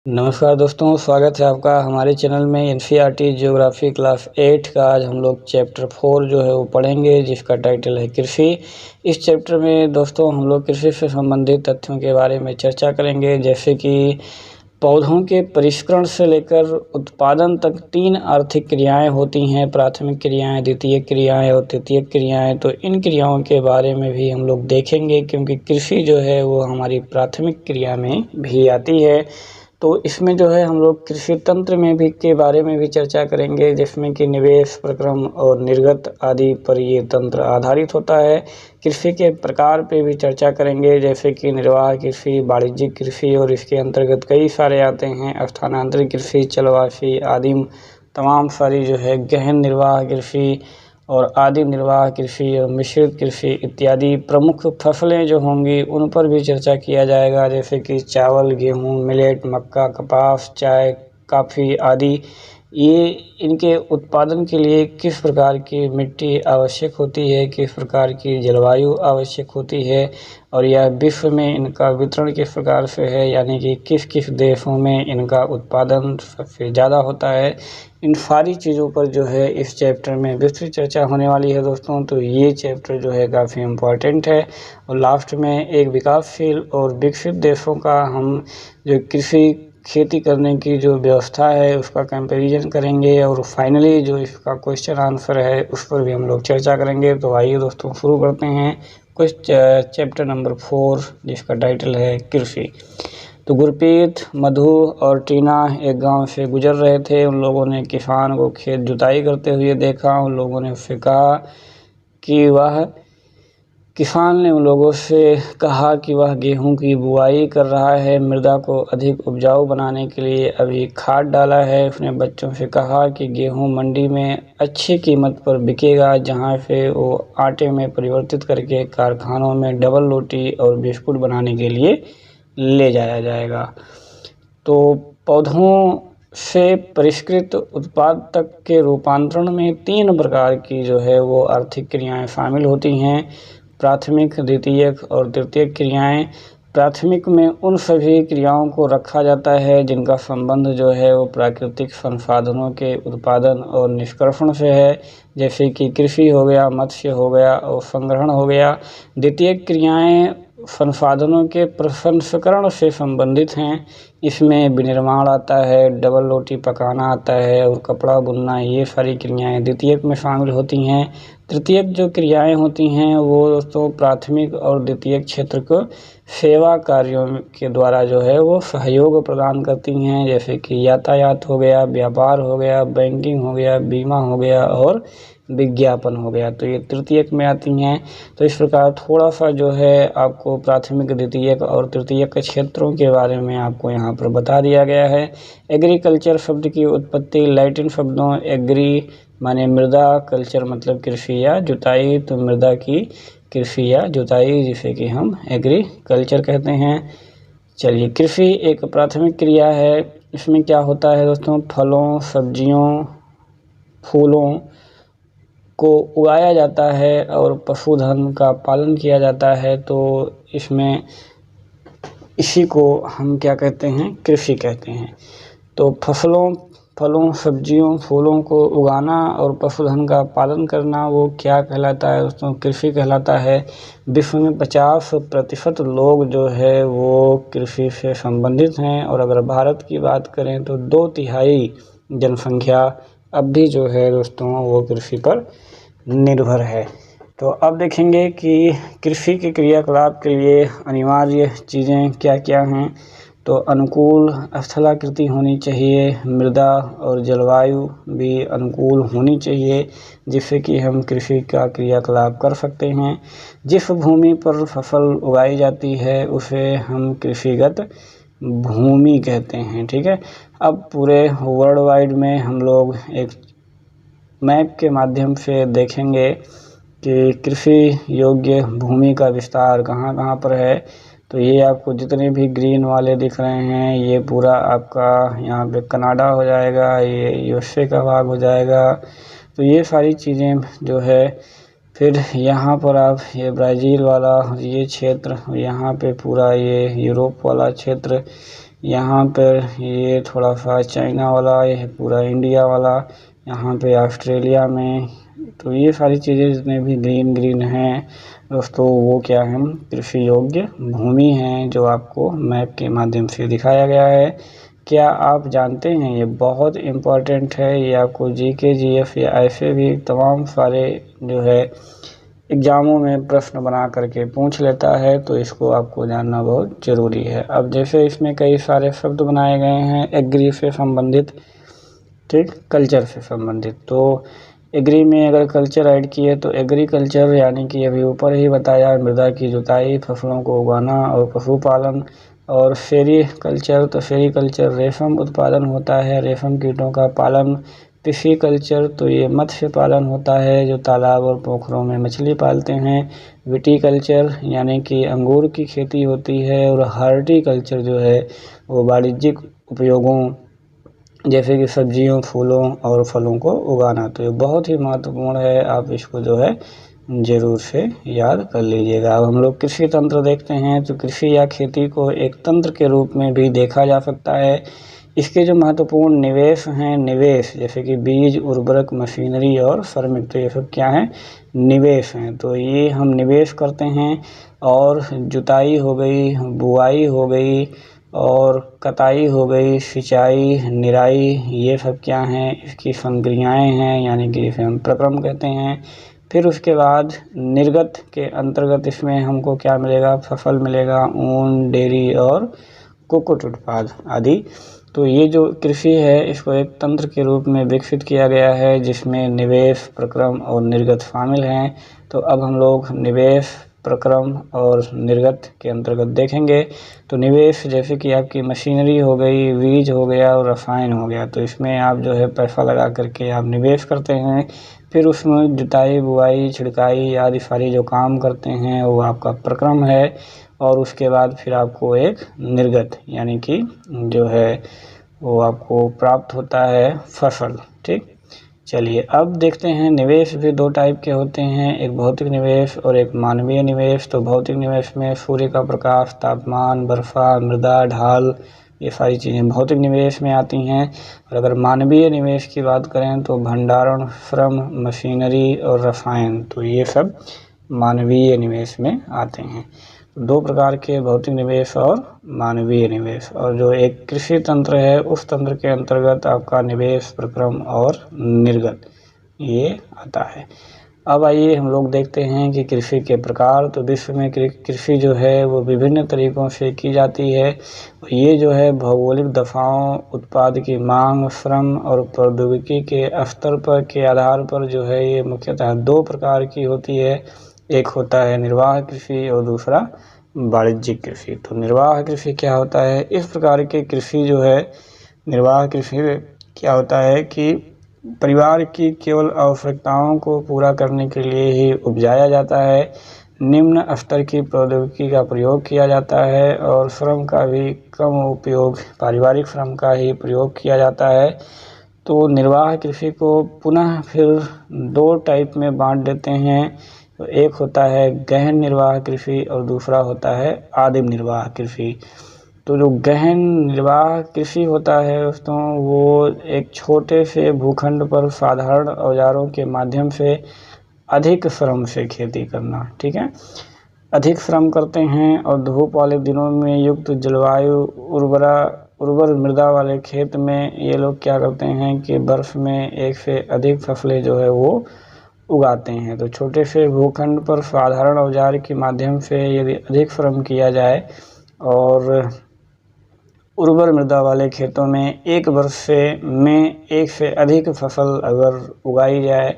नमस्कार दोस्तों, स्वागत है आपका हमारे चैनल में। एनसीईआरटी ज्योग्राफी क्लास 8 का आज हम लोग चैप्टर 4 जो है वो पढ़ेंगे, जिसका टाइटल है कृषि। इस चैप्टर में दोस्तों हम लोग कृषि से संबंधित तथ्यों के बारे में चर्चा करेंगे, जैसे कि पौधों के परिष्करण से लेकर उत्पादन तक 3 आर्थिक क्रियाएं होती हैं, प्राथमिक क्रियाएं, द्वितीयक क्रियाएं और तृतीयक क्रियाएं। तो इन क्रियाओं के बारे में भी हम लोग देखेंगे, क्योंकि कृषि जो है वो हमारी प्राथमिक क्रिया में भी आती है। तो इसमें जो है हम लोग कृषि तंत्र में भी के बारे में भी चर्चा करेंगे, जिसमें कि निवेश, प्रक्रम और निर्गत आदि पर ये तंत्र आधारित होता है। कृषि के प्रकार पे भी चर्चा करेंगे, जैसे कि निर्वाह कृषि, वाणिज्यिक कृषि और इसके अंतर्गत कई सारे आते हैं, स्थानांतरित कृषि, चलवासी, आदिम, तमाम सारी जो है गहन निर्वाह कृषि और आदि निर्वाह कृषि और मिश्रित कृषि इत्यादि प्रमुख फसलें जो होंगी उन पर भी चर्चा किया जाएगा, जैसे कि चावल, गेहूं, मिलेट, मक्का, कपास, चाय, कॉफ़ी आदि। ये इनके उत्पादन के लिए किस प्रकार की मिट्टी आवश्यक होती है, किस प्रकार की जलवायु आवश्यक होती है, और यह विश्व में इनका वितरण किस प्रकार से है, यानी कि किस किस देशों में इनका उत्पादन सबसे ज़्यादा होता है। इन सारी चीज़ों पर जो है इस चैप्टर में विस्तृत चर्चा होने वाली है दोस्तों। तो ये चैप्टर जो है काफ़ी इम्पोर्टेंट है। और लास्ट में एक विकासशील और विकसित देशों का हम जो कृषि खेती करने की जो व्यवस्था है उसका कंपैरिजन करेंगे, और फाइनली जो इसका क्वेश्चन आंसर है उस पर भी हम लोग चर्चा करेंगे। तो आइए दोस्तों शुरू करते हैं चैप्टर नंबर 4, जिसका टाइटल है कृषि। तो गुरप्रीत, मधु और टीना एक गांव से गुजर रहे थे। उन लोगों ने किसान को खेत जुताई करते हुए देखा। उन लोगों ने उससे कहा कि किसान ने उन लोगों से कहा कि वह गेहूं की बुआई कर रहा है, मृदा को अधिक उपजाऊ बनाने के लिए अभी खाद डाला है। उसने बच्चों से कहा कि गेहूं मंडी में अच्छी कीमत पर बिकेगा, जहां से वो आटे में परिवर्तित करके कारखानों में डबल रोटी और बिस्कुट बनाने के लिए ले जाया जाएगा। तो पौधों से परिष्कृत उत्पाद तक के रूपांतरण में 3 प्रकार की जो है वो आर्थिक क्रियाएं शामिल होती हैं, प्राथमिक, द्वितीयक और तृतीयक क्रियाएं। प्राथमिक में उन सभी क्रियाओं को रखा जाता है जिनका संबंध जो है वो प्राकृतिक संसाधनों के उत्पादन और निष्कर्षण से है, जैसे कि कृषि हो गया, मत्स्य हो गया और संग्रहण हो गया। द्वितीयक क्रियाएं संसाधनों के प्रसंस्करण से संबंधित हैं। इसमें विनिर्माण आता है, डबल रोटी पकाना आता है और कपड़ा बुनना, ये सारी क्रियाएं द्वितीयक में शामिल होती हैं। तृतीयक जो क्रियाएं होती हैं वो दोस्तों प्राथमिक और द्वितीयक क्षेत्र को सेवा कार्यों के द्वारा जो है वो सहयोग प्रदान करती हैं, जैसे कि यातायात हो गया, व्यापार हो गया, बैंकिंग हो गया, बीमा हो गया और विज्ञापन हो गया। तो ये तृतीयक में आती हैं। तो इस प्रकार थोड़ा सा जो है आपको प्राथमिक, द्वितीयक और तृतीयक क्षेत्रों के बारे में आपको यहाँ पर बता दिया गया है। एग्रीकल्चर शब्द की उत्पत्ति लैटिन शब्दों एग्री माने मृदा, कल्चर मतलब कृषि या जुताई, तो मृदा की कृषि या जुताई जिसे कि हम एग्रीकल्चर कहते हैं। चलिए, कृषि एक प्राथमिक क्रिया है। इसमें क्या होता है दोस्तों, फलों, सब्जियों, फूलों को उगाया जाता है और पशुधन का पालन किया जाता है। तो इसमें इसी को हम क्या कहते हैं, कृषि कहते हैं। तो फलों, सब्जियों, फूलों को उगाना और पशुधन का पालन करना वो क्या कहलाता है दोस्तों, कृषि कहलाता है। विश्व में 50% लोग जो है वो कृषि से संबंधित हैं, और अगर भारत की बात करें तो 2/3 जनसंख्या अब भी जो है दोस्तों वो कृषि पर निर्भर है। तो अब देखेंगे कि कृषि के क्रियाकलाप के लिए अनिवार्य चीज़ें क्या क्या हैं। तो अनुकूल स्थलाकृति होनी चाहिए, मृदा और जलवायु भी अनुकूल होनी चाहिए, जिससे कि हम कृषि का क्रियाकलाप कर सकते हैं। जिस भूमि पर फसल उगाई जाती है उसे हम कृषिगत भूमि कहते हैं, ठीक है। अब पूरे वर्ल्ड वाइड में हम लोग एक मैप के माध्यम से देखेंगे कि कृषि योग्य भूमि का विस्तार कहाँ कहाँ पर है। तो ये आपको जितने भी ग्रीन वाले दिख रहे हैं ये पूरा आपका यहाँ पे कनाडा हो जाएगा, ये यूएसए का भाग हो जाएगा। तो ये सारी चीज़ें जो है, फिर यहाँ पर आप ये ब्राज़ील वाला ये क्षेत्र, यहाँ पे पूरा ये यूरोप वाला क्षेत्र, यहाँ पर ये थोड़ा सा चाइना वाला, ये है पूरा इंडिया वाला, यहाँ पे ऑस्ट्रेलिया में। तो ये सारी चीज़ें जितने भी ग्रीन ग्रीन हैं दोस्तों, वो क्या है, कृषि योग्य भूमि हैं, जो आपको मैप के माध्यम से दिखाया गया है। क्या आप जानते हैं, ये बहुत इम्पॉर्टेंट है, ये आपको जीके जीएफ या ऐसे भी तमाम सारे जो है एग्ज़ामों में प्रश्न बना करके पूछ लेता है, तो इसको आपको जानना बहुत ज़रूरी है। अब जैसे इसमें कई सारे शब्द बनाए गए हैं एग्री से संबंधित, ठीक, कल्चर से संबंधित। तो एग्री में अगर कल्चर ऐड किए तो एग्रीकल्चर यानी कि अभी ऊपर ही बताया, मृदा की जुताई, फसलों को उगाना और पशुपालन। और सेरीकल्चर, तो सेरीकल्चर रेशम उत्पादन होता है, रेशम कीटों का पालन। पिशीकल्चर, तो ये मत्स्य पालन होता है, जो तालाब और पोखरों में मछली पालते हैं। विटीकल्चर यानी कि अंगूर की खेती होती है। और हार्टिकल्चर जो है वो वाणिज्यिक उपयोगों जैसे कि सब्जियों, फूलों और फलों को उगाना। तो ये बहुत ही महत्वपूर्ण है, आप इसको जो है ज़रूर से याद कर लीजिएगा। अब हम लोग कृषि तंत्र देखते हैं, तो कृषि या खेती को एक तंत्र के रूप में भी देखा जा सकता है। इसके जो महत्वपूर्ण निवेश हैं, निवेश जैसे कि बीज, उर्वरक, मशीनरी और श्रमिक, तो ये सब क्या हैं, निवेश हैं। तो ये हम निवेश करते हैं। और जुताई हो गई, बुआई हो गई और कटाई हो गई, सिंचाई, निराई, ये सब क्या हैं, इसकी संक्रियाएँ हैं, यानी कि इसे हम प्रक्रम कहते हैं। फिर उसके बाद निर्गत के अंतर्गत इसमें हमको क्या मिलेगा, फसल मिलेगा, ऊन, डेयरी और कुक्कुट उत्पाद आदि। तो ये जो कृषि है, इसको एक तंत्र के रूप में विकसित किया गया है, जिसमें निवेश, प्रक्रम और निर्गत शामिल हैं। तो अब हम लोग निवेश, प्रक्रम और निर्गत के अंतर्गत देखेंगे। तो निवेश जैसे कि आपकी मशीनरी हो गई, बीज हो गया और रसायन हो गया, तो इसमें आप जो है पैसा लगा करके आप निवेश करते हैं। फिर उसमें जुताई, बुआई, छिड़काई आदि सारी जो काम करते हैं वो आपका प्रक्रम है। और उसके बाद फिर आपको एक निर्गत यानी कि जो है वो आपको प्राप्त होता है फसल, ठीक। चलिए अब देखते हैं, निवेश भी दो टाइप के होते हैं, एक भौतिक निवेश और एक मानवीय निवेश। तो भौतिक निवेश में सूर्य का प्रकाश, तापमान, वर्षा, मृदा, ढाल, ये सारी चीज़ें भौतिक निवेश में आती हैं। और अगर मानवीय निवेश की बात करें तो भंडारण, श्रम, मशीनरी और रसायन, तो ये सब मानवीय निवेश में आते हैं। दो प्रकार के भौतिक निवेश और मानवीय निवेश। और जो एक कृषि तंत्र है, उस तंत्र के अंतर्गत आपका निवेश, प्रक्रम और निर्गत ये आता है। अब आइए हम लोग देखते हैं कि कृषि के प्रकार। तो विश्व में कृषि जो है वो विभिन्न तरीकों से की जाती है। ये जो है भौगोलिक दफाओं, उत्पाद की मांग, श्रम और प्रौद्योगिकी के स्तर पर के आधार पर जो है ये मुख्यतः दो प्रकार की होती है। एक होता है निर्वाह कृषि और दूसरा वाणिज्यिक कृषि। तो निर्वाह कृषि क्या होता है, इस प्रकार के कृषि जो है निर्वाह कृषि क्या होता है कि परिवार की केवल आवश्यकताओं को पूरा करने के लिए ही उपजाया जाता है। निम्न स्तर की प्रौद्योगिकी का प्रयोग किया जाता है और श्रम का भी कम उपयोग, पारिवारिक श्रम का ही प्रयोग किया जाता है। तो निर्वाह कृषि को पुनः फिर दो टाइप में बांट देते हैं। तो एक होता है गहन निर्वाह कृषि और दूसरा होता है आदिम निर्वाह कृषि। तो जो गहन निर्वाह कृषि होता है दोस्तों, वो एक छोटे से भूखंड पर साधारण औजारों के माध्यम से अधिक श्रम से खेती करना, ठीक है। अधिक श्रम करते हैं और धूप वाले दिनों में युक्त जलवायु, उर्वर मृदा वाले खेत में ये लोग क्या करते हैं कि बर्फ में एक से अधिक फसलें जो है वो उगाते हैं। तो छोटे से भूखंड पर साधारण औजार के माध्यम से यदि अधिक श्रम किया जाए और उर्वर मृदा वाले खेतों में एक वर्ष में एक से अधिक फसल अगर उगाई जाए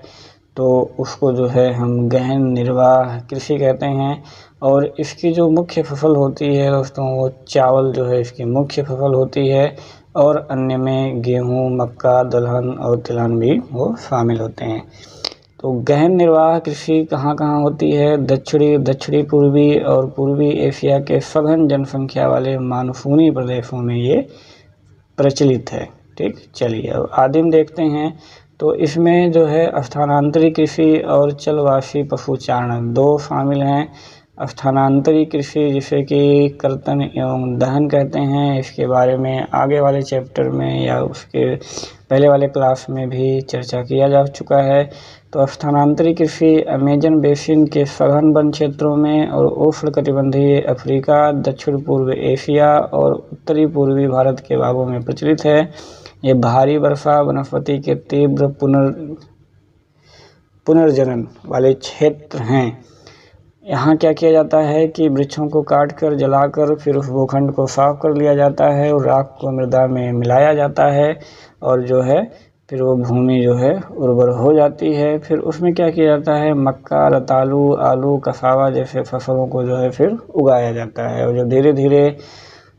तो उसको जो है हम गहन निर्वाह कृषि कहते हैं। और इसकी जो मुख्य फसल होती है दोस्तों, वो चावल जो है इसकी मुख्य फसल होती है। और अन्य में गेहूँ, मक्का, दलहन और तिलहन भी वो शामिल होते हैं। तो गहन निर्वाह कृषि कहाँ कहाँ होती है, दक्षिणी पूर्वी और पूर्वी एशिया के सघन जनसंख्या वाले मानसूनी प्रदेशों में ये प्रचलित है, ठीक। चलिए अब आदिम देखते हैं। तो इसमें जो है स्थानांतरित कृषि और चलवासी पशुचारण दो शामिल हैं। स्थानांतरी कृषि जिसे कि कर्तन एवं दहन कहते हैं, इसके बारे में आगे वाले चैप्टर में या उसके पहले वाले क्लास में भी चर्चा किया जा चुका है। तो स्थानांतरी कृषि अमेजन बेसिन के सघन वन क्षेत्रों में और उष्णकटिबंधीय अफ्रीका, दक्षिण पूर्व एशिया और उत्तरी पूर्वी भारत के भागों में प्रचलित है। ये भारी वर्षा, वनस्पति के तीव्र पुनर्जनन वाले क्षेत्र हैं। यहाँ क्या किया जाता है कि वृक्षों को काटकर, जलाकर फिर उस भूखंड को साफ कर लिया जाता है और राख को मृदा में मिलाया जाता है और जो है फिर वो भूमि जो है उर्वर हो जाती है। फिर उसमें क्या किया जाता है, मक्का, रतालू, आलू, कसावा जैसे फसलों को जो है फिर उगाया जाता है। और जब धीरे धीरे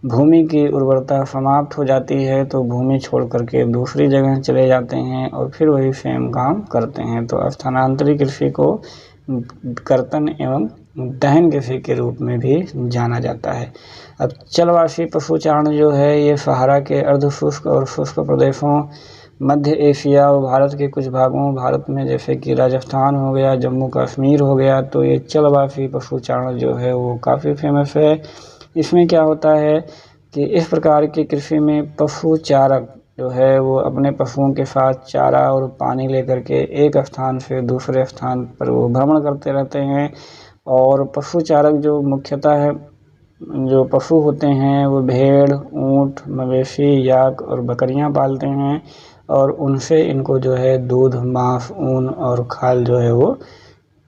भूमि की उर्वरता समाप्त हो जाती है तो भूमि छोड़ करके दूसरी जगह चले जाते हैं और फिर वही सेम काम करते हैं। तो स्थानांतरी कृषि को कर्तन एवं दहन कृषि के रूप में भी जाना जाता है। अब जलवासी पशुचारण जो है ये सहारा के अर्धशुष्क और शुष्क प्रदेशों, मध्य एशिया और भारत के कुछ भागों, भारत में जैसे कि राजस्थान हो गया, जम्मू कश्मीर हो गया, तो ये जलवासी पशुचारण जो है वो काफ़ी फेमस है। इसमें क्या होता है कि इस प्रकार की कृषि में पशु चारक जो है वो अपने पशुओं के साथ चारा और पानी लेकर के एक स्थान से दूसरे स्थान पर वो भ्रमण करते रहते हैं। और पशु चारक जो मुख्यतः है जो पशु होते हैं वो भेड़, ऊँट, मवेशी, याक और बकरियां पालते हैं और उनसे इनको जो है दूध, मांस, ऊन और खाल जो है वो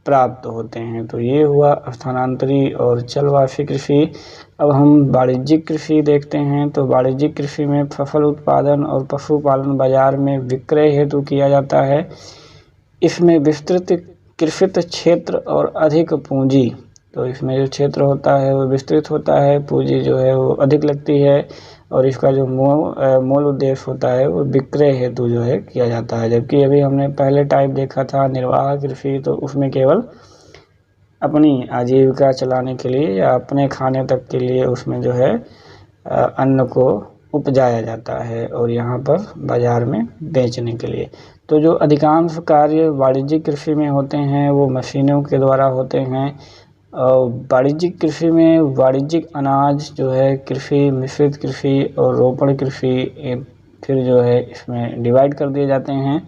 प्राप्त होते हैं। तो ये हुआ स्थानांतरी और जलवासी कृषि। अब हम वाणिज्यिक कृषि देखते हैं। तो वाणिज्यिक कृषि में फसल उत्पादन और पशुपालन बाजार में विक्रय हेतु किया जाता है। इसमें विस्तृत कृषित क्षेत्र और अधिक पूंजी, तो इसमें जो क्षेत्र होता है वो विस्तृत होता है, पूंजी जो है वो अधिक लगती है और इसका जो मूल उद्देश्य होता है वो विक्रय हेतु जो है किया जाता है। जबकि अभी हमने पहले टाइप देखा था निर्वाह कृषि, तो उसमें केवल अपनी आजीविका चलाने के लिए या अपने खाने तक के लिए उसमें जो है अन्न को उपजाया जाता है और यहाँ पर बाज़ार में बेचने के लिए। तो जो अधिकांश कार्य वाणिज्यिक कृषि में होते हैं वो मशीनों के द्वारा होते हैं। वाणिज्यिक कृषि में वाणिज्यिक अनाज जो है कृषि, मिश्रित कृषि और रोपण कृषि फिर जो है इसमें डिवाइड कर दिए जाते हैं।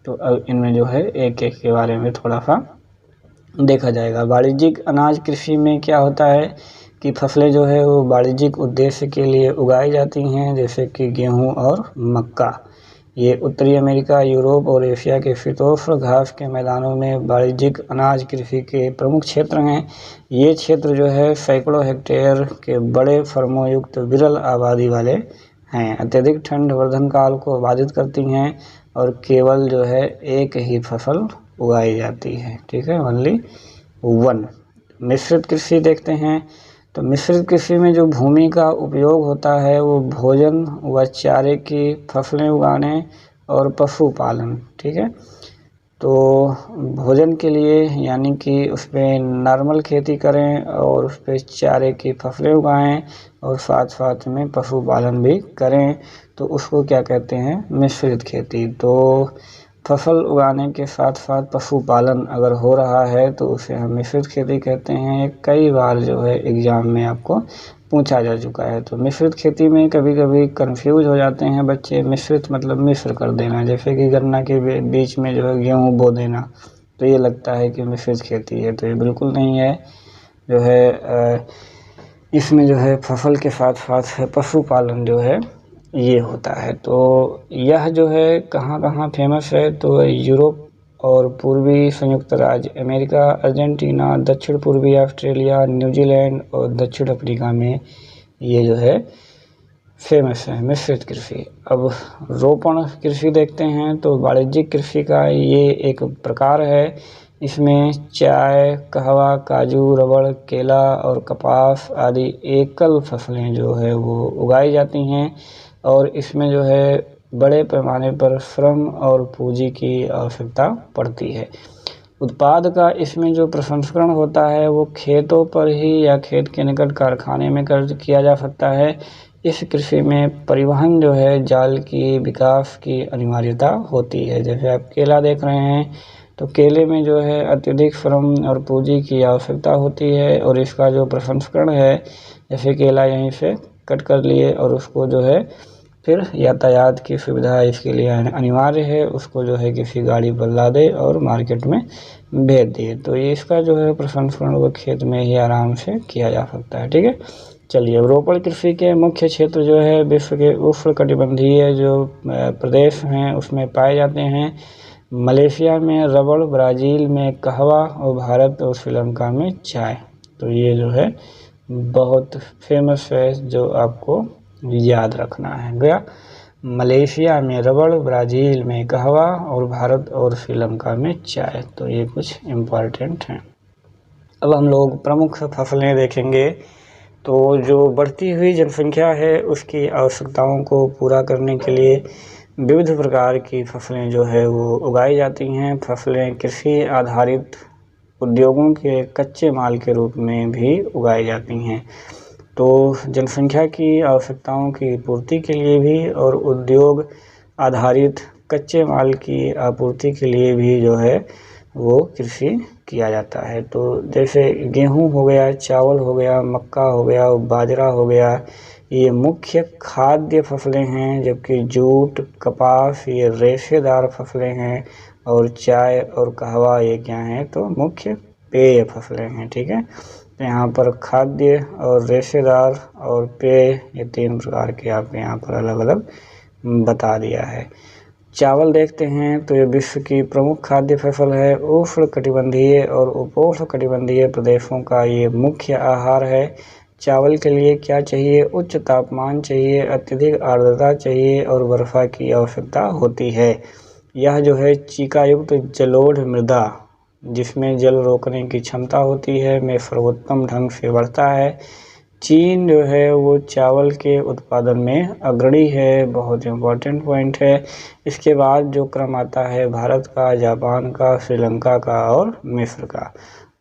तो अब इनमें जो है एक एक के बारे में थोड़ा सा देखा जाएगा। वाणिज्यिक अनाज कृषि में क्या होता है कि फसलें जो है वो वाणिज्यिक उद्देश्य के लिए उगाई जाती हैं, जैसे कि गेहूं और मक्का। ये उत्तरी अमेरिका, यूरोप और एशिया के शीतोष्ण घास के मैदानों में वाणिज्यिक अनाज कृषि के प्रमुख क्षेत्र हैं। ये क्षेत्र जो है सैकड़ों हेक्टेयर के बड़े फर्मों युक्त विरल आबादी वाले हैं। अत्यधिक ठंड वर्धन काल को बाधित करती हैं और केवल जो है एक ही फसल उगाई जाती है, ठीक है, ओनली वन। मिश्रित कृषि देखते हैं। तो मिश्रित कृषि में जो भूमि का उपयोग होता है वो भोजन व चारे की फसलें उगाने और पशुपालन, ठीक है। तो भोजन के लिए यानी कि उस पर नॉर्मल खेती करें और उस पर चारे की फसलें उगाएं और साथ साथ में पशुपालन भी करें, तो उसको क्या कहते हैं, मिश्रित खेती। तो फसल उगाने के साथ साथ पशुपालन अगर हो रहा है तो उसे हम मिश्रित खेती कहते हैं। कई बार जो है एग्ज़ाम में आपको पूछा जा चुका है। तो मिश्रित खेती में कभी कभी कंफ्यूज हो जाते हैं बच्चे। मिश्रित मतलब मिश्र कर देना, जैसे कि गन्ना के बीच में जो है गेहूँ बो देना, तो ये लगता है कि मिश्रित खेती है, तो ये बिल्कुल नहीं है। जो है इसमें जो है फसल के साथ साथ पशुपालन जो है ये होता है। तो यह जो है कहाँ कहाँ फेमस है, तो यूरोप और पूर्वी संयुक्त राज्य अमेरिका, अर्जेंटीना, दक्षिण पूर्वी ऑस्ट्रेलिया, न्यूजीलैंड और दक्षिण अफ्रीका में ये जो है फेमस है मिश्रित कृषि। अब रोपण कृषि देखते हैं। तो वाणिज्यिक कृषि का ये एक प्रकार है। इसमें चाय, कहवा, काजू, रबड़, केला और कपास आदि एकल फसलें जो है वो उगाई जाती हैं और इसमें जो है बड़े पैमाने पर श्रम और पूंजी की आवश्यकता पड़ती है। उत्पाद का इसमें जो प्रसंस्करण होता है वो खेतों पर ही या खेत के निकट कारखाने में किया जा सकता है। इस कृषि में परिवहन जो है जाल की विकास की अनिवार्यता होती है। जैसे आप केला देख रहे हैं तो केले में जो है अत्यधिक श्रम और पूंजी की आवश्यकता होती है और इसका जो प्रसंस्करण है, जैसे केला यहीं से कट कर लिए और उसको जो है फिर यातायात की सुविधा इसके लिए अनिवार्य है, उसको जो है किसी गाड़ी पर लादे और मार्केट में भेज दिए। तो ये इसका जो है प्रसंस्करण वो खेत में ही आराम से किया जा सकता है। ठीक है, चलिए रोपण कृषि के मुख्य क्षेत्र जो है विश्व के उष्णकटिबंधीय जो प्रदेश हैं उसमें पाए जाते हैं। मलेशिया में रबड़, ब्राज़ील में कहवा और भारत और श्रीलंका में चाय। तो ये जो है बहुत फेमस है जो आपको याद रखना है। गया मलेशिया में रबड़, ब्राज़ील में कहवा और भारत और श्रीलंका में चाय। तो ये कुछ इम्पॉर्टेंट हैं। अब हम लोग प्रमुख फसलें देखेंगे। तो जो बढ़ती हुई जनसंख्या है उसकी आवश्यकताओं को पूरा करने के लिए विविध प्रकार की फसलें जो है वो उगाई जाती हैं। फसलें कृषि आधारित उद्योगों के कच्चे माल के रूप में भी उगाई जाती हैं। तो जनसंख्या की आवश्यकताओं की पूर्ति के लिए भी और उद्योग आधारित कच्चे माल की आपूर्ति के लिए भी जो है वो कृषि किया जाता है। तो जैसे गेहूं हो गया, चावल हो गया, मक्का हो गया, बाजरा हो गया, ये मुख्य खाद्य फसलें हैं, जबकि जूट, कपास ये रेशेदार फसलें हैं और चाय और कहवा ये क्या हैं, तो मुख्य पेय फसलें हैं। ठीक है, तो यहाँ पर खाद्य और रेशेदार और पेय ये 3 प्रकार के आप यहाँ पर अलग अलग बता दिया है। चावल देखते हैं तो ये विश्व की प्रमुख खाद्य फसल है। उष्णकटिबंधीय और उपोष्णकटिबंधीय प्रदेशों का ये मुख्य आहार है। चावल के लिए क्या चाहिए? उच्च तापमान चाहिए, अत्यधिक आर्द्रता चाहिए और वर्षा की आवश्यकता होती है। यह जो है चीकायुक्त जलोढ़ मृदा जिसमें जल रोकने की क्षमता होती है में सर्वोत्तम ढंग से बढ़ता है। चीन जो है वो चावल के उत्पादन में अग्रणी है, बहुत इम्पोर्टेंट पॉइंट है। इसके बाद जो क्रम आता है भारत का, जापान का, श्रीलंका का और मिस्र का।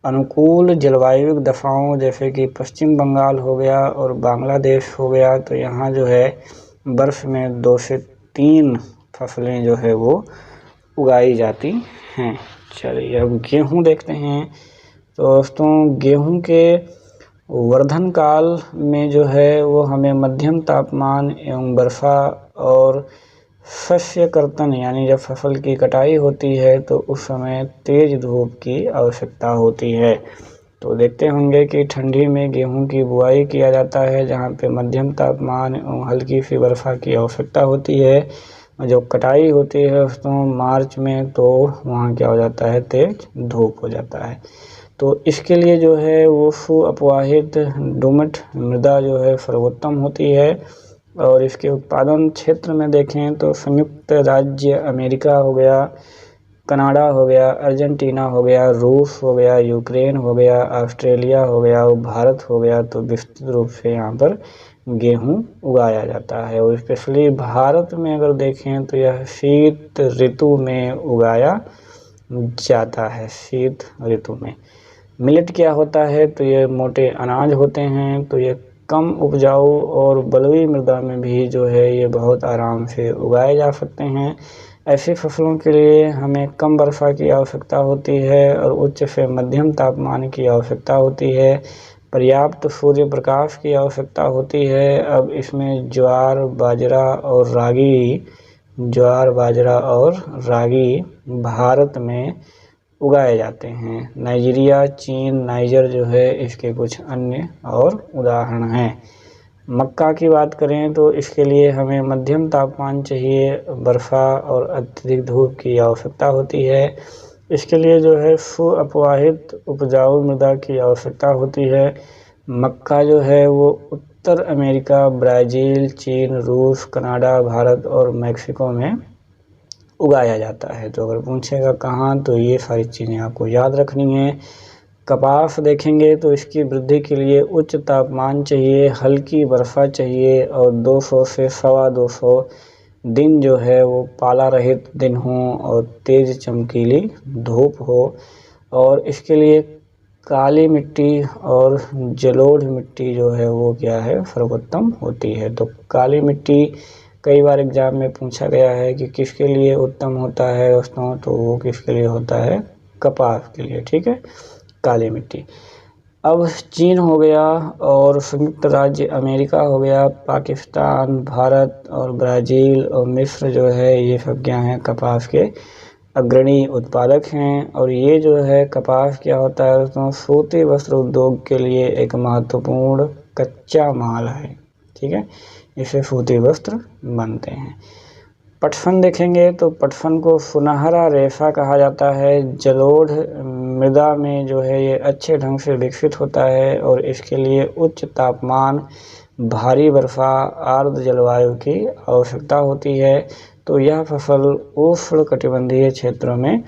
अनुकूल जलवायु दशाओं जैसे कि पश्चिम बंगाल हो गया और बांग्लादेश हो गया, तो यहाँ जो है वर्ष में 2 से 3 फसलें जो है वो उगाई जाती हैं। चलिए अब गेहूँ देखते हैं। तो दोस्तों गेहूँ के वर्धन काल में जो है वो हमें मध्यम तापमान एवं वर्षा और शस्य कर्तन यानी जब फसल की कटाई होती है तो उस समय तेज धूप की आवश्यकता होती है। तो देखते होंगे कि ठंडी में गेहूं की बुआई किया जाता है जहां पे मध्यम तापमान एवं हल्की सी वर्षा की आवश्यकता होती है। जो कटाई होती है उसको मार्च में, तो वहाँ क्या हो जाता है, तेज धूप हो जाता है। तो इसके लिए जो है वो सुअपवाहित दोमट मृदा जो है सर्वोत्तम होती है। और इसके उत्पादन क्षेत्र में देखें तो संयुक्त राज्य अमेरिका हो गया, कनाडा हो गया, अर्जेंटीना हो गया, रूस हो गया, यूक्रेन हो गया, ऑस्ट्रेलिया हो गया और भारत हो गया। तो विस्तृत रूप से यहाँ पर गेहूँ उगाया जाता है और स्पेशली भारत में अगर देखें तो यह शीत ऋतु में उगाया जाता है। शीत ऋतु में मिलेट क्या होता है? तो ये मोटे अनाज होते हैं। तो ये कम उपजाऊ और बलुई मृदा में भी जो है ये बहुत आराम से उगाए जा सकते हैं। ऐसी फसलों के लिए हमें कम वर्षा की आवश्यकता होती है और उच्च से मध्यम तापमान की आवश्यकता होती है। पर्याप्त सूर्य प्रकाश की आवश्यकता होती है। अब इसमें ज्वार बाजरा और रागी भारत में उगाए जाते हैं। नाइजीरिया, चीन, नाइजर जो है इसके कुछ अन्य और उदाहरण हैं। मक्का की बात करें तो इसके लिए हमें मध्यम तापमान चाहिए, वर्षा और अत्यधिक धूप की आवश्यकता होती है। इसके लिए जो है सुअपवाहित उपजाऊ मृदा की आवश्यकता होती है। मक्का जो है वो उत्तर अमेरिका, ब्राज़ील, चीन, रूस, कनाडा, भारत और मैक्सिको में उगाया जाता है। तो अगर पूछेगा कहाँ, तो ये सारी चीज़ें आपको याद रखनी है। कपास देखेंगे तो इसकी वृद्धि के लिए उच्च तापमान चाहिए, हल्की वर्षा चाहिए और 200 से 250 दिन जो है वो पाला रहित दिन हो और तेज चमकीली धूप हो। और इसके लिए काली मिट्टी और जलोढ़ मिट्टी जो है वो क्या है, सर्वोत्तम होती है। तो काली मिट्टी कई बार एग्जाम में पूछा गया है कि किसके लिए उत्तम होता है दोस्तों, तो वो किसके लिए होता है, कपास के लिए, ठीक है, काली मिट्टी। अब चीन हो गया और संयुक्त राज्य अमेरिका हो गया, पाकिस्तान, भारत और ब्राज़ील और मिस्र जो है ये सब क्या हैं, कपास के अग्रणी उत्पादक हैं। और ये जो है कपास क्या होता है दोस्तों, सूती वस्त्र उद्योग के लिए एक महत्वपूर्ण कच्चा माल है, ठीक है, इससे सूती वस्त्र बनते हैं। पटसन देखेंगे तो पटसन को सुनहरा रेशा कहा जाता है। जलोढ़ मृदा में जो है ये अच्छे ढंग से विकसित होता है और इसके लिए उच्च तापमान, भारी वर्षा, आर्द्र जलवायु की आवश्यकता होती है। तो यह फसल उष्णकटिबंधीय क्षेत्रों में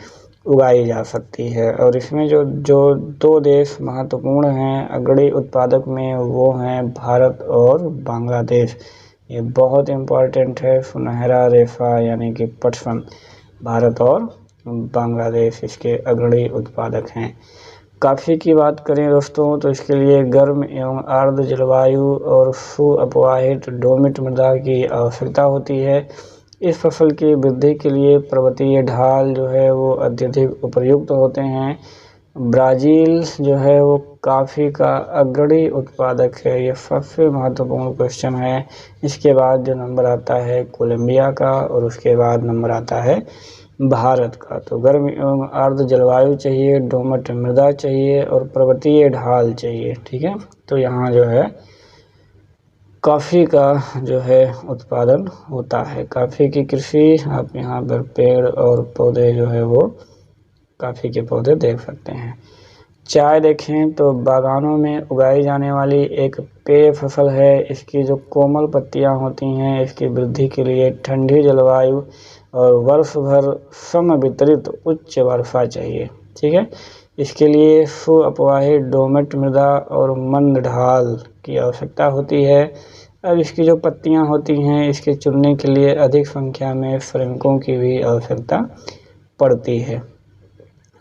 उगाई जा सकती है। और इसमें जो दो देश महत्वपूर्ण हैं अग्रणी उत्पादक में, वो हैं भारत और बांग्लादेश। ये बहुत इम्पॉर्टेंट है, सुनहरा रेशा यानी कि पटसन, भारत और बांग्लादेश इसके अग्रणी उत्पादक हैं। कॉफ़ी की बात करें दोस्तों तो इसके लिए गर्म एवं आर्द्र जलवायु और सुअपवाहित डोमिट मृदा की आवश्यकता होती है। इस फसल की वृद्धि के लिए पर्वतीय ढाल जो है वो अत्यधिक उपयुक्त होते हैं। ब्राज़ील जो है वो कॉफ़ी का अग्रणी उत्पादक है, ये सबसे महत्वपूर्ण क्वेश्चन है। इसके बाद जो नंबर आता है कोलंबिया का और उसके बाद नंबर आता है भारत का। तो गर्म एवं आर्द्र जलवायु चाहिए, दोमट मृदा चाहिए और पर्वतीय ढाल चाहिए, ठीक है। तो यहाँ जो है कॉफ़ी का जो है उत्पादन होता है। कॉफ़ी की कृषि आप यहाँ पर पेड़ और पौधे जो है वो कॉफ़ी के पौधे देख सकते हैं। चाय देखें तो बागानों में उगाई जाने वाली एक पेय फसल है। इसकी जो कोमल पत्तियां होती हैं, इसकी वृद्धि के लिए ठंडी जलवायु और वर्ष भर समवितरित उच्च वर्षा चाहिए, ठीक है। इसके लिए सुअपवाहित डोमट मृदा और मंद ढाल की आवश्यकता होती है। अब इसकी जो पत्तियां होती हैं, इसके चुनने के लिए अधिक संख्या में श्रमिकों की भी आवश्यकता पड़ती है।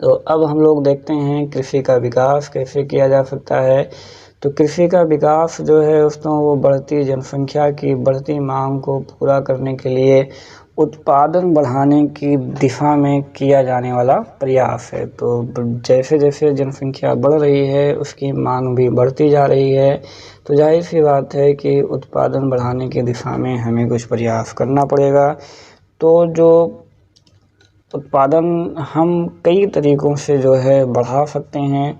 तो अब हम लोग देखते हैं कृषि का विकास कैसे किया जा सकता है। तो कृषि का विकास जो है दोस्तों वो बढ़ती जनसंख्या की बढ़ती मांग को पूरा करने के लिए उत्पादन बढ़ाने की दिशा में किया जाने वाला प्रयास है। तो जैसे जैसे जनसंख्या बढ़ रही है उसकी मांग भी बढ़ती जा रही है, तो जाहिर सी बात है कि उत्पादन बढ़ाने की दिशा में हमें कुछ प्रयास करना पड़ेगा। तो जो उत्पादन हम कई तरीक़ों से जो है बढ़ा सकते हैं,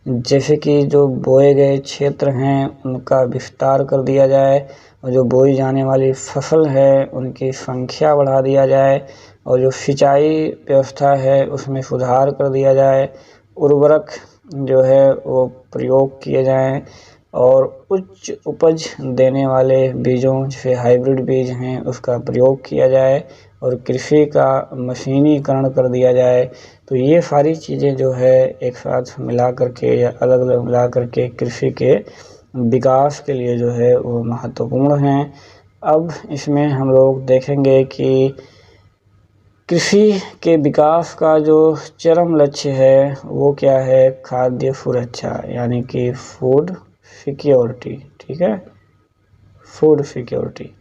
जैसे कि जो बोए गए क्षेत्र हैं उनका विस्तार कर दिया जाए और जो बोई जाने वाली फसल है उनकी संख्या बढ़ा दिया जाए और जो सिंचाई व्यवस्था है उसमें सुधार कर दिया जाए, उर्वरक जो है वो प्रयोग किए जाएं और उच्च उपज देने वाले बीजों जैसे हाइब्रिड बीज हैं उसका प्रयोग किया जाए और कृषि का मशीनीकरण कर दिया जाए। तो ये सारी चीज़ें जो है एक साथ मिला करके या अलग अलग मिला करके कृषि के विकास के लिए जो है वो महत्वपूर्ण हैं। अब इसमें हम लोग देखेंगे कि कृषि के विकास का जो चरम लक्ष्य है वो क्या है, खाद्य सुरक्षा यानी कि फूड सिक्योरिटी, ठीक है, फूड सिक्योरिटी।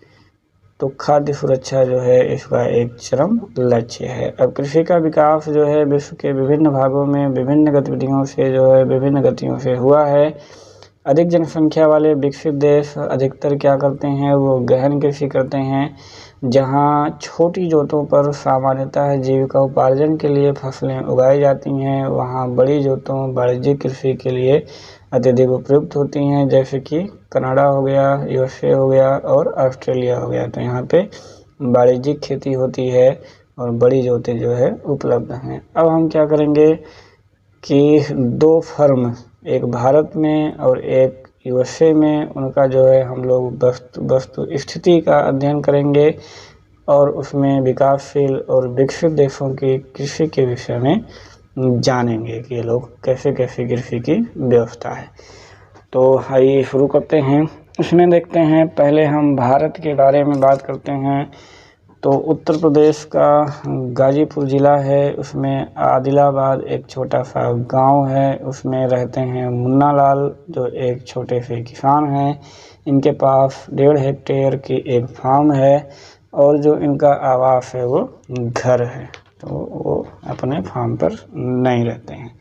तो खाद्य सुरक्षा जो है इसका एक चरम लक्ष्य है। अब कृषि का विकास जो है विश्व के विभिन्न भागों में विभिन्न गतिविधियों से जो है विभिन्न गतियों से हुआ है। अधिक जनसंख्या वाले विकसित देश अधिकतर क्या करते हैं, वो गहन कृषि करते हैं, जहां छोटी जोतों पर सामान्यतः जीविका उपार्जन के लिए फसलें उगाई जाती हैं, वहां बड़ी जोतों वाणिज्यिक कृषि के लिए अत्यधिक उपयुक्त होती हैं, जैसे कि कनाडा हो गया, यूएसए हो गया और ऑस्ट्रेलिया हो गया। तो यहाँ पे वाणिज्यिक खेती होती है और बड़ी जोतें जो है उपलब्ध हैं। अब हम क्या करेंगे कि दो फर्म, एक भारत में और एक यूएसए में, उनका जो है हम लोग वस्तु स्थिति का अध्ययन करेंगे और उसमें विकासशील और विकसित देशों की कृषि के विषय में जानेंगे कि ये लोग कैसे कैसे कृषि की व्यवस्था है। तो आइए शुरू करते हैं। इसमें देखते हैं, पहले हम भारत के बारे में बात करते हैं। तो उत्तर प्रदेश का गाजीपुर ज़िला है, उसमें आदिलाबाद एक छोटा सा गांव है, उसमें रहते हैं मुन्ना लाल जो एक छोटे से किसान हैं। इनके पास 1.5 हेक्टेयर की एक फार्म है और जो इनका आवास है वो घर है, तो वो अपने फार्म पर नहीं रहते हैं।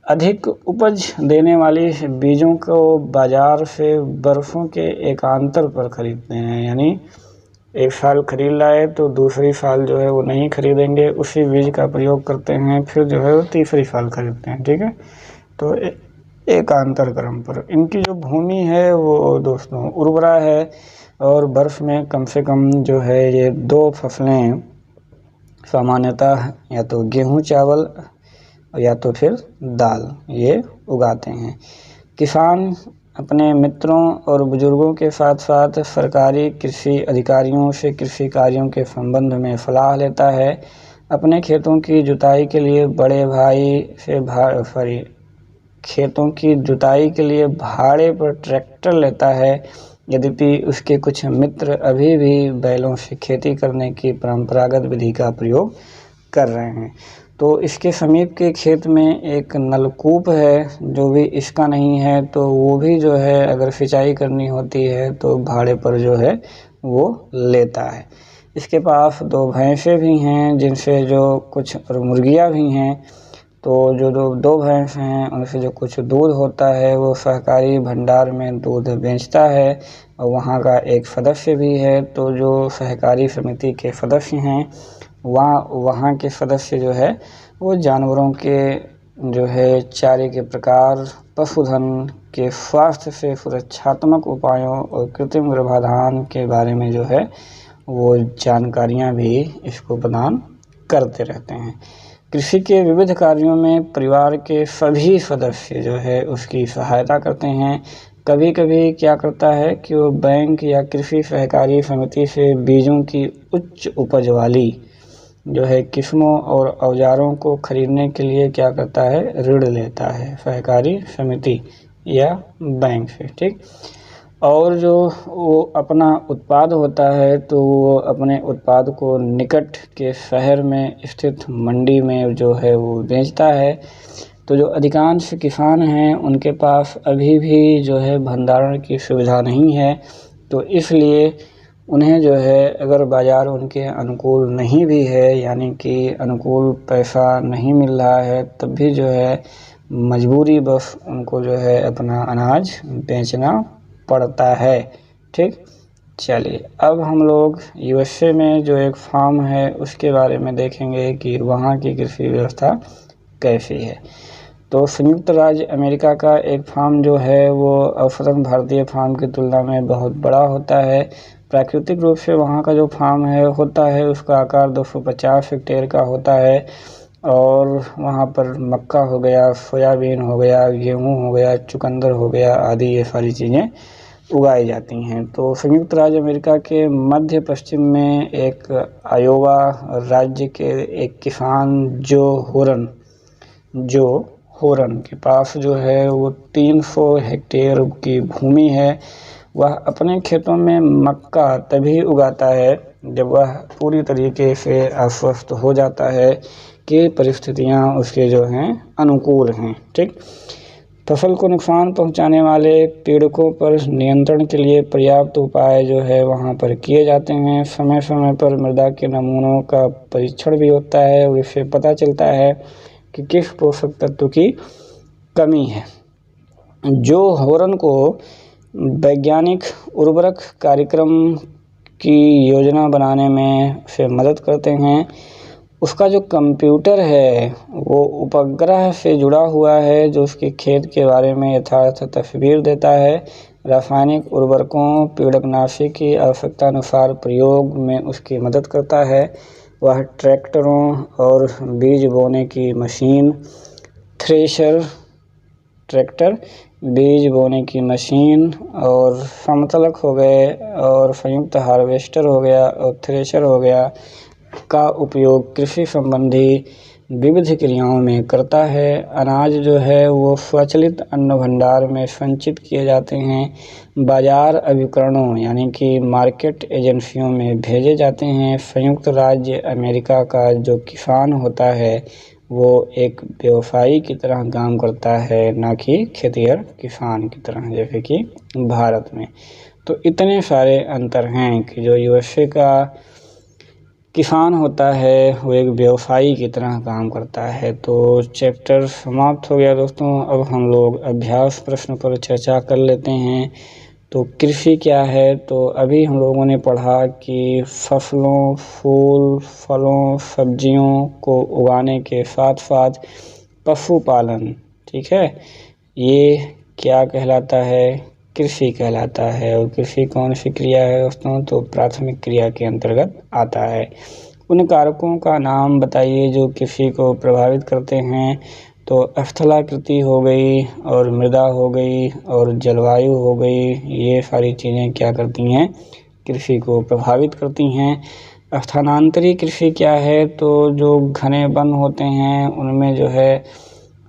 अधिक उपज देने वाली बीजों को बाजार से बरसों के एकांतर पर खरीदते हैं, यानी एक साल खरीद लाए तो दूसरी साल जो है वो नहीं खरीदेंगे, उसी बीज का प्रयोग करते हैं, फिर जो है वो तीसरी साल खरीदते हैं। ठीक है, तो एकांतर क्रम पर इनकी जो भूमि है वो दोस्तों उर्वरा है और वर्ष में कम से कम जो है ये 2 फसलें सामान्यतः या तो गेहूँ चावल या तो फिर दाल ये उगाते हैं। किसान अपने मित्रों और बुजुर्गों के साथ साथ सरकारी कृषि अधिकारियों से कृषि कार्यों के संबंध में सलाह लेता है। अपने खेतों की जुताई के लिए बड़े भाई से खेतों की जुताई के लिए भाड़े पर ट्रैक्टर लेता है। यद्यपि उसके कुछ मित्र अभी भी बैलों से खेती करने की परंपरागत विधि का प्रयोग कर रहे हैं। तो इसके समीप के खेत में एक नलकूप है, जो भी इसका नहीं है तो वो भी जो है अगर सिंचाई करनी होती है तो भाड़े पर जो है वो लेता है। इसके पास 2 भैंसें भी हैं जिनसे जो कुछ और मुर्गियाँ भी हैं, तो जो 2 भैंस हैं उनसे जो कुछ दूध होता है वो सहकारी भंडार में दूध बेचता है और वहाँ का एक सदस्य भी है। तो जो सहकारी समिति के सदस्य हैं वहाँ के सदस्य जो है वो जानवरों के जो है चारे के प्रकार, पशुधन के स्वास्थ्य से सुरक्षात्मक उपायों और कृत्रिम गर्भाधान के बारे में जो है वो जानकारियाँ भी इसको प्रदान करते रहते हैं। कृषि के विविध कार्यों में परिवार के सभी सदस्य जो है उसकी सहायता करते हैं। कभी कभी क्या करता है कि वो बैंक या कृषि सहकारी समिति से बीजों की उच्च उपज वाली जो है किस्मों और औजारों को खरीदने के लिए क्या करता है, ऋण लेता है सहकारी समिति या बैंक से। ठीक, और जो वो अपना उत्पाद होता है तो वो अपने उत्पाद को निकट के शहर में स्थित मंडी में जो है वो बेचता है। तो जो अधिकांश किसान हैं उनके पास अभी भी जो है भंडारण की सुविधा नहीं है, तो इसलिए उन्हें जो है अगर बाज़ार उनके अनुकूल नहीं भी है, यानी कि अनुकूल पैसा नहीं मिल रहा है, तब भी जो है मजबूरी बस उनको जो है अपना अनाज बेचना पड़ता है। ठीक, चलिए अब हम लोग यूएसए में जो एक फार्म है उसके बारे में देखेंगे कि वहाँ की कृषि व्यवस्था कैसी है। तो संयुक्त राज्य अमेरिका का एक फार्म जो है वो औसतन भारतीय फार्म की तुलना में बहुत बड़ा होता है। प्राकृतिक रूप से वहाँ का जो फार्म है होता है उसका आकार 250 हेक्टेयर का होता है और वहाँ पर मक्का हो गया, सोयाबीन हो गया, गेहूँ हो गया, चुकंदर हो गया आदि ये सारी चीज़ें उगाई जाती हैं। तो संयुक्त राज्य अमेरिका के मध्य पश्चिम में एक आयोवा राज्य के एक किसान जो होरन के पास जो है वो 300 हेक्टेयर की भूमि है। वह अपने खेतों में मक्का तभी उगाता है जब वह पूरी तरीके से आश्वस्त हो जाता है कि परिस्थितियां उसके जो हैं अनुकूल हैं। ठीक, फसल को नुकसान पहुंचाने वाले पीड़कों पर नियंत्रण के लिए पर्याप्त उपाय जो है वहां पर किए जाते हैं। समय समय पर मृदा के नमूनों का परीक्षण भी होता है और इससे पता चलता है कि किस पोषक तत्व की कमी है। जो होरन को वैज्ञानिक उर्वरक कार्यक्रम की योजना बनाने में से मदद करते हैं, उसका जो कंप्यूटर है वो उपग्रह से जुड़ा हुआ है जो उसके खेत के बारे में यथार्थ तस्वीर देता है। रासायनिक उर्वरकों, पीड़कनाशी की आवश्यकतानुसार प्रयोग में उसकी मदद करता है। वह ट्रैक्टरों और बीज बोने की मशीन, ट्रैक्टर, बीज बोने की मशीन और समतलक हो गए और संयुक्त हार्वेस्टर हो गया और थ्रेशर हो गया का उपयोग कृषि संबंधी विविध क्रियाओं में करता है। अनाज जो है वो स्वचालित अन्न भंडार में संचित किए जाते हैं। बाजार अभिकरणों यानी कि मार्केट एजेंसियों में भेजे जाते हैं। संयुक्त राज्य अमेरिका का जो किसान होता है वो एक व्यवसायी की तरह काम करता है, ना कि खेतिहर किसान की तरह, जैसे कि भारत में। तो इतने सारे अंतर हैं कि जो यूएसए का किसान होता है वो एक व्यवसायी की तरह काम करता है। तो चैप्टर समाप्त हो गया दोस्तों। अब हम लोग अभ्यास प्रश्न पर चर्चा कर लेते हैं। तो कृषि क्या है? तो अभी हम लोगों ने पढ़ा कि फसलों, फूल, फलों, सब्जियों को उगाने के साथ साथ पशुपालन, ठीक है, ये क्या कहलाता है? कृषि कहलाता है। और कृषि कौन सी क्रिया है दोस्तों? तो प्राथमिक क्रिया के अंतर्गत आता है। उन कारकों का नाम बताइए जो कृषि को प्रभावित करते हैं। तो स्थलाकृति हो गई, और मृदा हो गई, और जलवायु हो गई। ये सारी चीज़ें क्या करती हैं? कृषि को प्रभावित करती हैं। स्थानांतरी कृषि क्या है? तो जो घने वन होते हैं उनमें जो है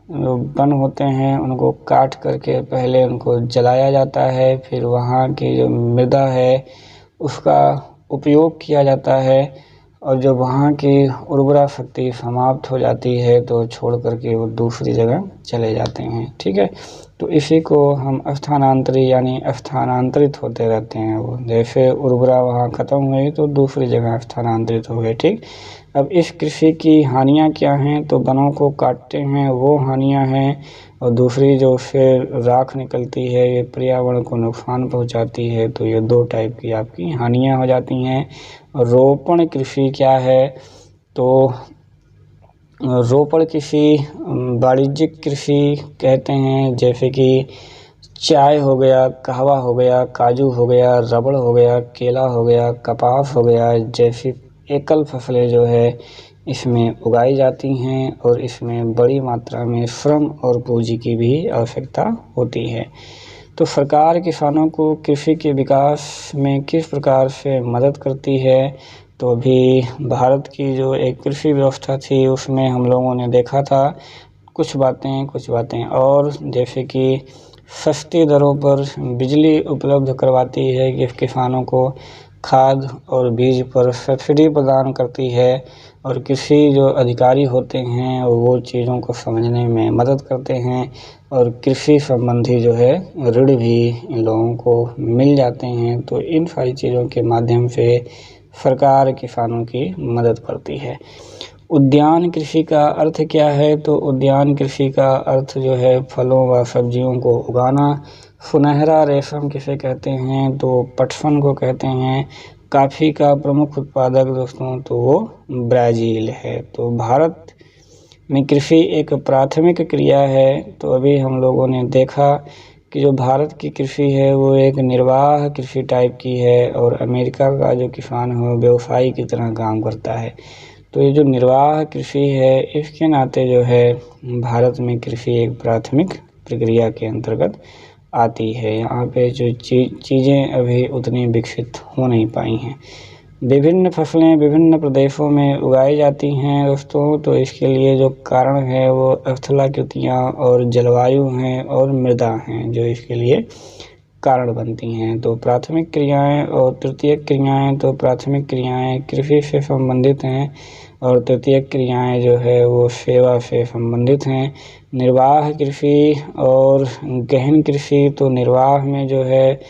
वन होते हैं उनको काट करके पहले उनको जलाया जाता है, फिर वहाँ की जो मृदा है उसका उपयोग किया जाता है, और जब वहाँ की उर्वरा शक्ति समाप्त हो जाती है तो छोड़ करके वो दूसरी जगह चले जाते हैं, ठीक है। तो इसी को हम स्थानांतरी यानी स्थानांतरित होते रहते हैं। वो जैसे उर्वरा वहाँ ख़त्म हुई तो दूसरी जगह स्थानांतरित हो गए, ठीक। अब इस कृषि की हानियाँ क्या हैं? तो वनों को काटते हैं वो हानियाँ हैं, और दूसरी जो उससे राख निकलती है ये पर्यावरण को नुकसान पहुंचाती है। तो ये दो टाइप की आपकी हानियाँ हो जाती हैं। रोपण कृषि क्या है? तो रोपण कृषि वाणिज्यिक कृषि कहते हैं, जैसे कि चाय हो गया, कहवा हो गया, काजू हो गया, रबड़ हो गया, केला हो गया, कपास हो गया, जैसी एकल फसलें जो है इसमें उगाई जाती हैं, और इसमें बड़ी मात्रा में श्रम और पूंजी की भी आवश्यकता होती है। तो सरकार किसानों को कृषि के विकास में किस प्रकार से मदद करती है? तो अभी भारत की जो एक कृषि व्यवस्था थी उसमें हम लोगों ने देखा था कुछ बातें और, जैसे कि सस्ती दरों पर बिजली उपलब्ध करवाती है, कि किसानों को खाद और बीज पर सब्सिडी प्रदान करती है, और कृषि जो अधिकारी होते हैं वो चीज़ों को समझने में मदद करते हैं, और कृषि संबंधी जो है ऋण भी इन लोगों को मिल जाते हैं। तो इन सारी चीज़ों के माध्यम से सरकार किसानों की मदद करती है। उद्यान कृषि का अर्थ क्या है? तो उद्यान कृषि का अर्थ जो है फलों व सब्जियों को उगाना। सुनहरा रेशम किसे कहते हैं? तो पटसन को कहते हैं। कॉफ़ी का प्रमुख उत्पादक दोस्तों तो वो ब्राज़ील है। तो भारत में कृषि एक प्राथमिक क्रिया है। तो अभी हम लोगों ने देखा कि जो भारत की कृषि है वो एक निर्वाह कृषि टाइप की है, और अमेरिका का जो किसान है वो व्यवसायी की तरह काम करता है। तो ये जो निर्वाह कृषि है इसके नाते जो है भारत में कृषि एक प्राथमिक प्रक्रिया के अंतर्गत आती है। यहाँ पे जो चीज़ें अभी उतनी विकसित हो नहीं पाई हैं। विभिन्न फसलें विभिन्न प्रदेशों में उगाई जाती हैं दोस्तों। तो इसके लिए जो कारण है वो स्थलाकृतियाँ और जलवायु हैं और मृदा हैं जो इसके लिए कारण बनती हैं। तो प्राथमिक क्रियाएं और तृतीयक क्रियाएं, तो प्राथमिक क्रियाएं कृषि से संबंधित हैं, और तृतीयक क्रियाएं जो है वो सेवा से संबंधित हैं। निर्वाह कृषि और गहन कृषि, तो निर्वाह में जो है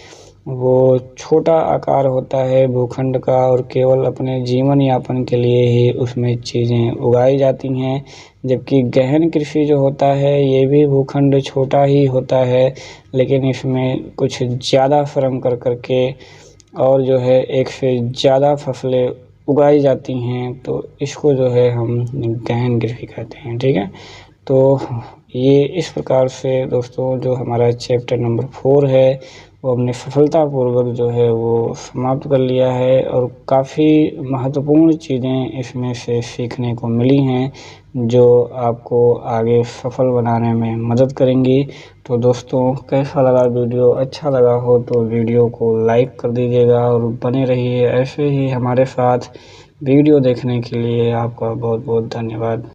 वो छोटा आकार होता है भूखंड का, और केवल अपने जीवन यापन के लिए ही उसमें चीज़ें उगाई जाती हैं। जबकि गहन कृषि जो होता है ये भी भूखंड छोटा ही होता है, लेकिन इसमें कुछ ज़्यादा श्रम कर करके और जो है एक से ज़्यादा फसलें उगाई जाती हैं। तो इसको जो है हम गहन कृषि कहते हैं, ठीक है। तो ये इस प्रकार से दोस्तों जो हमारा चैप्टर नंबर 4 है वो हमने सफलतापूर्वक जो है वो समाप्त कर लिया है, और काफ़ी महत्वपूर्ण चीज़ें इसमें से सीखने को मिली हैं जो आपको आगे सफल बनाने में मदद करेंगी। तो दोस्तों कैसा लगा वीडियो? अच्छा लगा हो तो वीडियो को लाइक कर दीजिएगा, और बने रहिए ऐसे ही हमारे साथ। वीडियो देखने के लिए आपका बहुत बहुत धन्यवाद।